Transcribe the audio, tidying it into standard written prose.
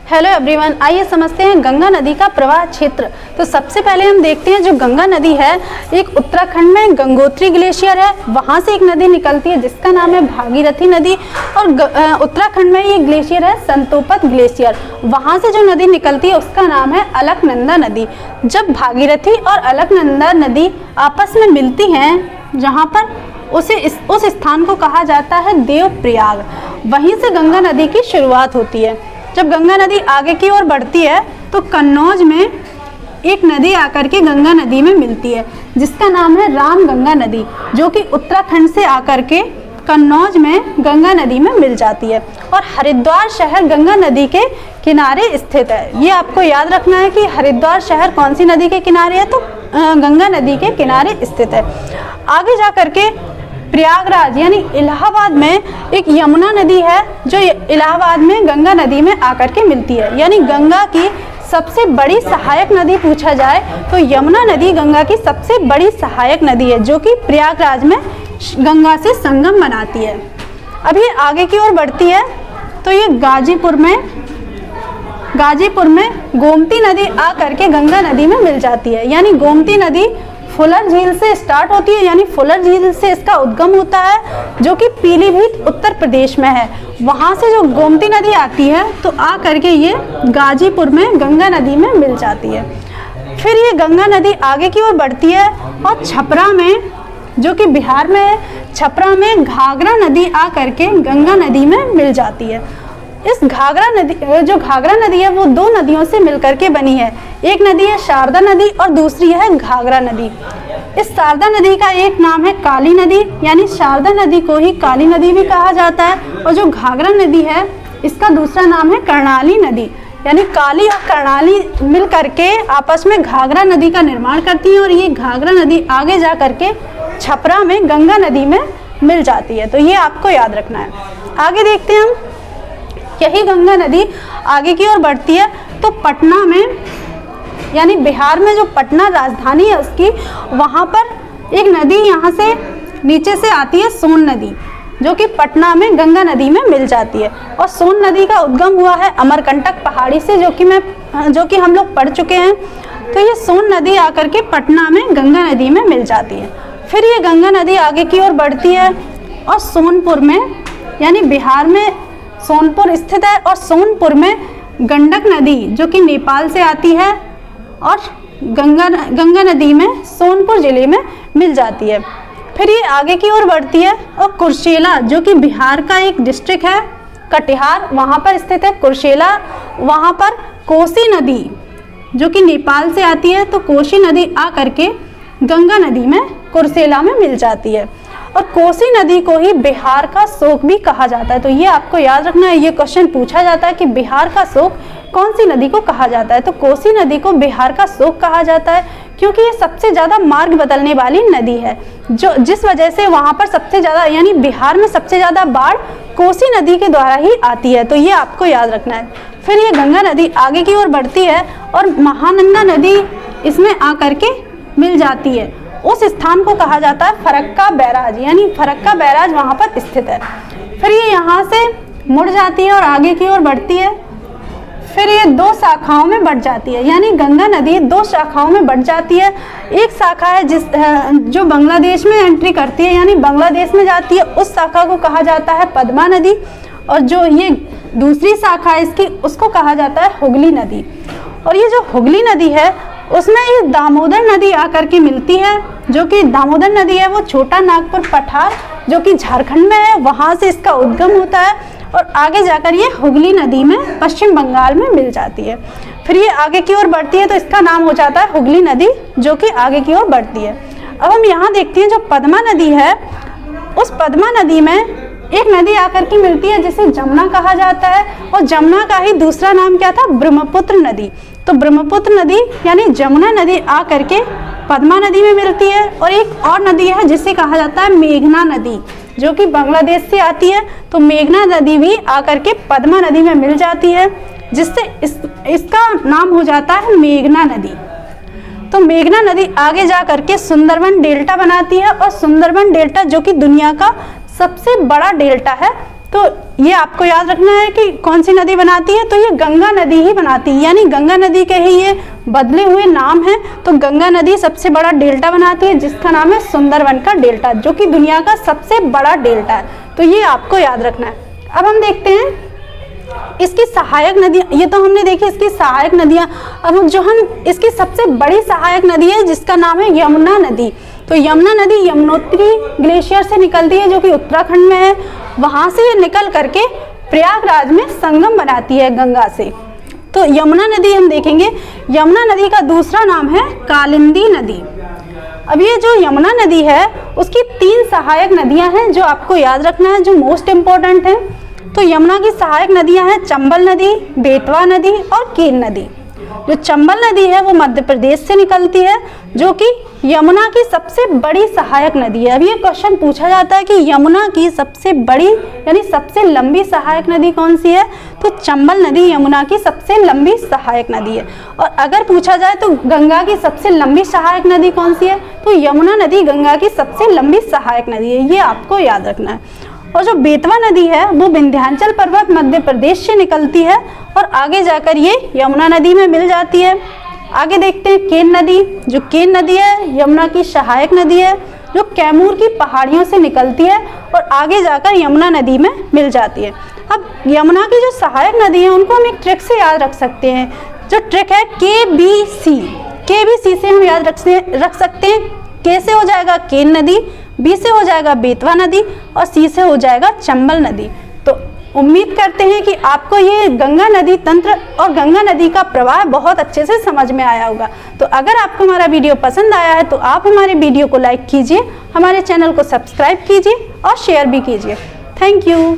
Hello everyone, आइए समझते हैं गंगा नदी का प्रवाह क्षेत्र। तो सबसे पहले हम देखते हैं जो गंगा नदी है, एक उत्तराखंड में गंगोत्री ग्लेशियर है, वहाँ से एक नदी निकलती है जिसका नाम है भागीरथी नदी। और उत्तराखंड में ये ग्लेशियर है संतोपत ग्लेशियर, वहाँ से जो नदी निकलती है उसका नाम है अलकनंदा नदी। जब भागीरथी और अलकनंदा नदी आपस में मिलती हैं जहाँ पर उस स्थान को कहा जाता है देवप्रयाग। वहीं से गंगा नदी की शुरुआत होती है। जब गंगा नदी आगे की ओर बढ़ती है तो कन्नौज में एक नदी आकर के गंगा नदी में मिलती है जिसका नाम है रामगंगा नदी, जो कि उत्तराखंड से आकर के कन्नौज में गंगा नदी में मिल जाती है। और हरिद्वार शहर गंगा नदी के किनारे स्थित है। ये आपको याद रखना है कि हरिद्वार शहर कौन सी नदी के किनारे है, तो गंगा नदी के किनारे स्थित है। आगे जा करके प्रयागराज यानी इलाहाबाद में एक यमुना नदी है जो इलाहाबाद में गंगा नदी में आकर के मिलती है। यानी गंगा की सबसे बड़ी सहायक नदी पूछा जाए तो यमुना नदी गंगा की सबसे बड़ी सहायक नदी है, जो कि प्रयागराज में गंगा से संगम बनाती है। अब ये आगे की ओर बढ़ती है तो ये गाजीपुर में गोमती नदी आकर के गंगा नदी में मिल जाती है। यानी गोमती नदी फुलर झील से स्टार्ट होती है, यानी फुलर झील से इसका उद्गम होता है, जो कि पीलीभीत उत्तर प्रदेश में है। वहाँ से जो गोमती नदी आती है तो आ करके ये गाजीपुर में गंगा नदी में मिल जाती है। फिर ये गंगा नदी आगे की ओर बढ़ती है और छपरा में, जो कि बिहार में है, छपरा में घाघरा नदी आ करके गंगा नदी में मिल जाती है। इस घाघरा नदी है वो दो नदियों से मिलकर के बनी है। एक नदी है शारदा नदी और दूसरी है घाघरा नदी। इस शारदा नदी का एक नाम है काली नदी, यानी शारदा नदी को ही काली नदी भी कहा जाता है। और जो घाघरा नदी है इसका दूसरा नाम है कर्णाली नदी। यानी काली और कर्णाली मिल करके आपस में घाघरा नदी का निर्माण करती है और ये घाघरा नदी आगे जा करके छपरा में गंगा नदी में मिल जाती है। तो ये आपको याद रखना है। आगे देखते हैं हम, यही गंगा नदी आगे की ओर बढ़ती है तो पटना में, यानी बिहार में जो पटना राजधानी है उसकी, वहाँ पर एक नदी यहाँ से नीचे से आती है सोन नदी, जो कि पटना में गंगा नदी में मिल जाती है। और सोन नदी का उद्गम हुआ है अमरकंटक पहाड़ी से, जो कि हम लोग पढ़ चुके हैं। तो ये सोन नदी आकर के पटना में गंगा नदी में मिल जाती है। फिर ये गंगा नदी आगे की ओर बढ़ती है और सोनपुर में, यानी बिहार में सोनपुर स्थित है, और सोनपुर में गंडक नदी जो कि नेपाल से आती है और गंगा नदी में सोनपुर जिले में मिल जाती है। फिर ये आगे की ओर बढ़ती है और कुर्सेला, जो कि बिहार का एक डिस्ट्रिक्ट है, कटिहार, वहाँ पर स्थित है कुर्सेला। वहाँ पर कोसी नदी जो कि नेपाल से आती है, तो कोसी नदी आ करके गंगा नदी में कुर्सेला में मिल जाती है। और कोसी नदी को ही बिहार का शोक भी कहा जाता है। तो ये आपको याद रखना है, ये क्वेश्चन पूछा जाता है कि बिहार का शोक कौन सी नदी को कहा जाता है, तो कोसी नदी को बिहार का शोक कहा जाता है, क्योंकि ये सबसे ज़्यादा मार्ग बदलने वाली नदी है, जिस वजह से वहाँ पर सबसे ज़्यादा, यानी बिहार में सबसे ज़्यादा बाढ़ कोसी नदी के द्वारा ही आती है। तो ये आपको याद रखना है। फिर ये गंगा नदी आगे की ओर बढ़ती है और महानंदा नदी इसमें आकर के मिल जाती है। उस स्थान को कहा जाता है फरक्का बैराज, यानी फरक्का बैराज वहाँ पर स्थित है। फिर ये यहाँ से मुड़ जाती है और आगे की ओर बढ़ती है। फिर ये दो शाखाओं में बढ़ जाती है, यानी गंगा नदी दो शाखाओं में बढ़ जाती है। एक शाखा है जो बांग्लादेश में एंट्री करती है, यानी बांग्लादेश में जाती है, उस शाखा को कहा जाता है पद्मा नदी। और जो ये दूसरी शाखा है इसकी, उसको कहा जाता है हुगली नदी। और ये जो हुगली नदी है उसमें ये दामोदर नदी आकर के मिलती है, जो कि दामोदर नदी है वो छोटा नागपुर पठार, जो कि झारखंड में है, वहाँ से इसका उद्गम होता है और आगे जाकर ये हुगली नदी में पश्चिम बंगाल में मिल जाती है। फिर ये आगे की ओर बढ़ती है तो इसका नाम हो जाता है हुगली नदी, जो कि आगे की ओर बढ़ती है। अब हम यहाँ देखते हैं जो पद्मा नदी है, उस पद्मा नदी में एक नदी आकर के मिलती है जिसे जमुना कहा जाता है, और जमुना का ही दूसरा नाम क्या था, ब्रह्मपुत्र नदी। तो ब्रह्मपुत्र नदी यानी जमुना नदी आ करके पद्मा नदी में मिलती है। और एक और नदी है जिसे कहा जाता है मेघना नदी, जो कि बांग्लादेश से आती है। तो मेघना नदी भी आकर के पद्मा नदी में मिल जाती है, जिससे इसका नाम हो जाता है मेघना नदी। तो मेघना नदी आगे जा करके सुंदरबन डेल्टा बनाती है, और सुंदरबन डेल्टा जो कि दुनिया का सबसे बड़ा डेल्टा है, तो ये आपको याद रखना है कि कौन सी नदी बनाती है, तो ये गंगा नदी ही बनाती है, यानी गंगा नदी के ही ये बदले हुए नाम है। तो गंगा नदी सबसे बड़ा डेल्टा बनाती है जिसका नाम है सुंदरवन का डेल्टा, जो कि दुनिया का सबसे बड़ा डेल्टा है। तो ये आपको याद रखना है। अब हम देखते हैं इसकी सहायक नदियाँ, ये तो हमने देखी इसकी सहायक नदियाँ। अब जो हम इसकी सबसे बड़ी सहायक नदी है जिसका नाम है यमुना नदी। तो यमुना नदी यमुनोत्री ग्लेशियर से निकलती है जो कि उत्तराखंड में है। वहाँ से ये निकल करके प्रयागराज में संगम बनाती है गंगा से। तो यमुना नदी हम देखेंगे, यमुना नदी का दूसरा नाम है कालिंदी नदी। अब ये जो यमुना नदी है उसकी 3 सहायक नदियां हैं जो आपको याद रखना है, जो मोस्ट इम्पोर्टेंट हैं। तो यमुना की सहायक नदियां हैं चंबल नदी, बेतवा नदी और केन नदी। जो चंबल नदी है वो मध्य प्रदेश से निकलती है, जो कि यमुना की सबसे बड़ी सहायक नदी है। अभी ये क्वेश्चन पूछा जाता है कि यमुना की सबसे बड़ी यानी सबसे लंबी सहायक नदी कौन सी है, तो चंबल नदी यमुना की सबसे लंबी सहायक नदी है। और अगर पूछा जाए तो गंगा की सबसे लंबी सहायक नदी कौन सी है, तो यमुना नदी गंगा की सबसे लंबी सहायक नदी है, ये आपको याद रखना है। और जो बेतवा नदी है वो विंध्याचल पर्वत मध्य प्रदेश से निकलती है और आगे जाकर ये यमुना नदी में मिल जाती है। आगे देखते हैं केन नदी। जो केन नदी है यमुना की सहायक नदी है, जो कैमूर की पहाड़ियों से निकलती है और आगे जाकर यमुना नदी में मिल जाती है। अब यमुना की जो सहायक नदी है उनको हम एक ट्रिक से याद रख सकते हैं, जो ट्रिक है KBC। KBC से हम याद रख सकते हैं। के से हो जाएगा केन नदी, बी से हो जाएगा बेतवा नदी और सी से हो जाएगा चंबल नदी। तो उम्मीद करते हैं कि आपको ये गंगा नदी तंत्र और गंगा नदी का प्रवाह बहुत अच्छे से समझ में आया होगा। तो अगर आपको हमारा वीडियो पसंद आया है तो आप हमारे वीडियो को लाइक कीजिए, हमारे चैनल को सब्सक्राइब कीजिए और शेयर भी कीजिए। Thank you.